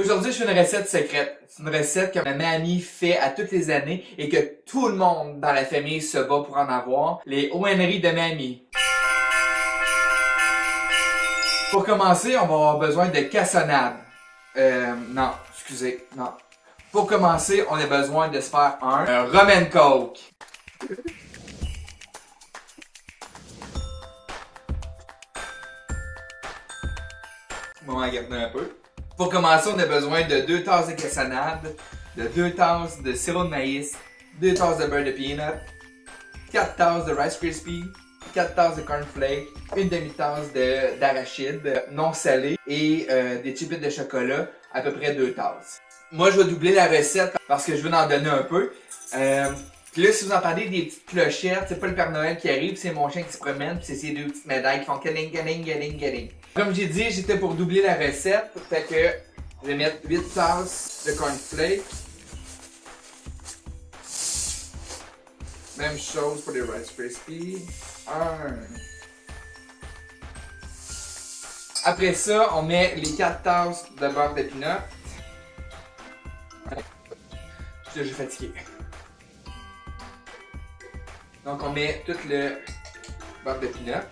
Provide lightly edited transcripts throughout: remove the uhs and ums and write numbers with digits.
Aujourd'hui, je fais une recette secrète. C'est une recette que ma mamie fait à toutes les années et que tout le monde dans la famille se bat pour en avoir. Les ONRI de mamie. Pour commencer, on va avoir besoin de cassonade. Non, excusez, non. Pour commencer, on a besoin de se faire un rum and coke. On va garder un peu. Pour commencer, on a besoin de 2 tasses de cassonade, de 2 tasses de sirop de maïs, 2 tasses de beurre de peanut, 4 tasses de Rice Krispies, 4 tasses de cornflakes, une demi-tasse d'arachide non salé et des chips de chocolat, à peu près 2 tasses. Moi, je vais doubler la recette parce que je veux en donner un peu. Puis là, si vous entendez des petites clochettes, c'est pas le Père Noël qui arrive, c'est mon chien qui se promène, puis c'est ces 2 petites médailles qui font galing, galing, galing, galing. Comme j'ai dit, j'étais pour doubler la recette, fait que je vais mettre 8 tasses de cornflakes. Même chose pour les Rice Krispies. 1. Après ça, on met les 4 tasses de beurre de peanut. Je suis fatigué. Donc on met tout le beurre de peanut.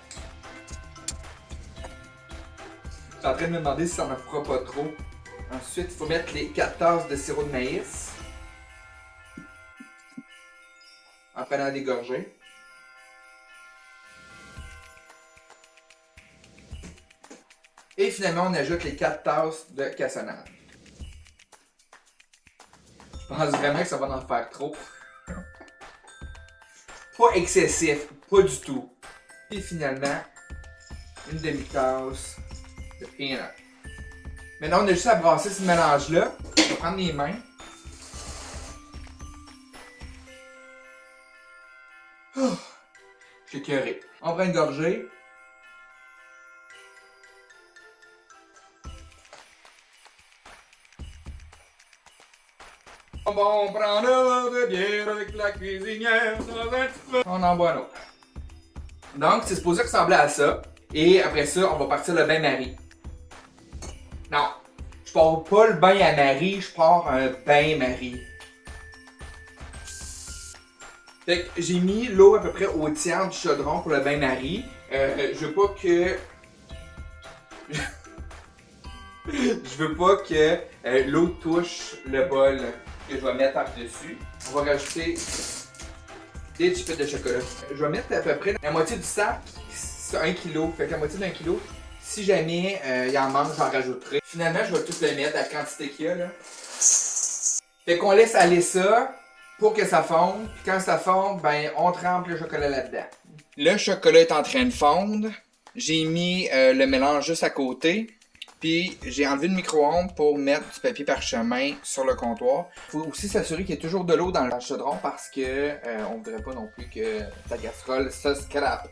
Je suis en train de me demander si ça ne fera pas trop. Ensuite, il faut mettre les 4 tasses de sirop de maïs. En prenant des gorgées. Et finalement, on ajoute les 4 tasses de cassonade. Je pense vraiment que ça va en faire trop. Pas excessif, pas du tout. Et finalement, une demi-tasse de peanut. Maintenant, on a juste à brasser ce mélange-là. On va prendre les mains. Oh, je suis écœuré. On prend une gorgée. On prend le verre de bière avec la cuisinière dans un petit peu. On en boit un autre. Donc, c'est supposé ressembler à ça. Et après ça, on va partir le bain-marie. Non, je pars pas le bain à Marie, je pars un bain-marie. Fait que j'ai mis l'eau à peu près au tiers du chaudron pour le bain-marie. Je veux pas que... je veux pas que l'eau touche le bol que je vais mettre par-dessus. On va rajouter des chips de chocolat. Je vais mettre à peu près la moitié du sac, c'est 1 kg. Fait que la moitié d'1 kg, si jamais il en manque, j'en rajouterai. Finalement, je vais tout le mettre à la quantité qu'il y a là. Fait qu'on laisse aller ça pour que ça fonde. Puis quand ça fonde, ben on trempe le chocolat là-dedans. Le chocolat est en train de fondre. J'ai mis le mélange juste à côté. Puis j'ai enlevé le micro-ondes pour mettre du papier parchemin sur le comptoir. Il faut aussi s'assurer qu'il y ait toujours de l'eau dans le chaudron parce que on voudrait pas non plus que ta casserole se scrape.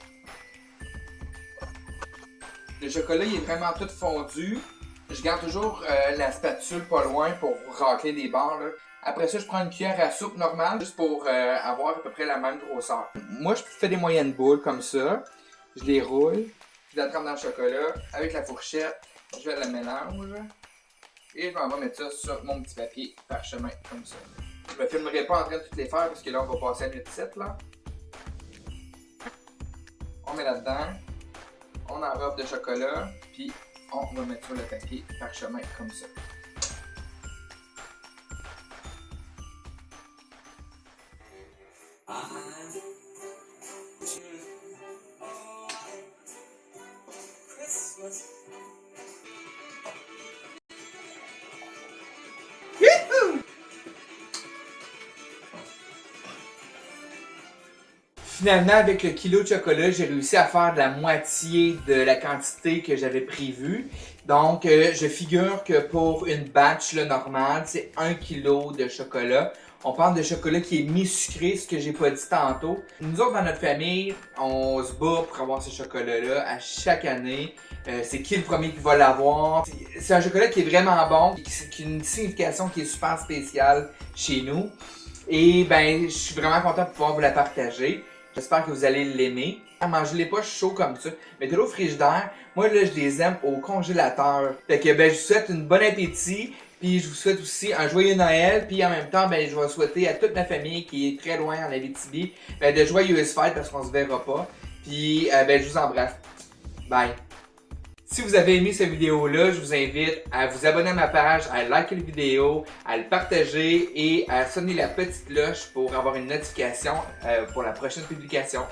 Le chocolat il est vraiment tout fondu. Je garde toujours la spatule pas loin pour racler des bords. Là. Après ça, je prends une cuillère à soupe normale juste pour avoir à peu près la même grosseur. Moi, je fais des moyennes boules comme ça. Je les roule. Je la trempe dans le chocolat avec la fourchette. Je la mélange et je m'en vais mettre ça sur mon petit papier parchemin comme ça. Je me filmerai pas en train de toutes les faire parce que là on va passer à minute 7 là. On met là-dedans, on enrobe de chocolat, puis on va mettre sur le papier parchemin comme ça. Finalement, avec le kilo de chocolat, j'ai réussi à faire de la moitié de la quantité que j'avais prévue. Donc, je figure que pour une batch là, normale, c'est 1 kg de chocolat. On parle de chocolat qui est mi-sucré, ce que j'ai pas dit tantôt. Nous autres, dans notre famille, on se bat pour avoir ce chocolat-là à chaque année. C'est qui le premier qui va l'avoir. C'est un chocolat qui est vraiment bon, qui a une signification qui est super spéciale chez nous. Et ben, je suis vraiment content de pouvoir vous la partager. J'espère que vous allez l'aimer. Mangez-les pas chauds comme ça. Mettez-les au frigidaire. Moi, là, je les aime au congélateur. Fait que, ben, je vous souhaite une bonne appétit. Puis je vous souhaite aussi un joyeux Noël. Puis en même temps, ben, je vais souhaiter à toute ma famille qui est très loin en Abitibi ben, de joyeuses fêtes parce qu'on se verra pas. Puis ben, je vous embrasse. Bye. Si vous avez aimé cette vidéo-là, je vous invite à vous abonner à ma page, à liker la vidéo, à le partager et à sonner la petite cloche pour avoir une notification pour la prochaine publication.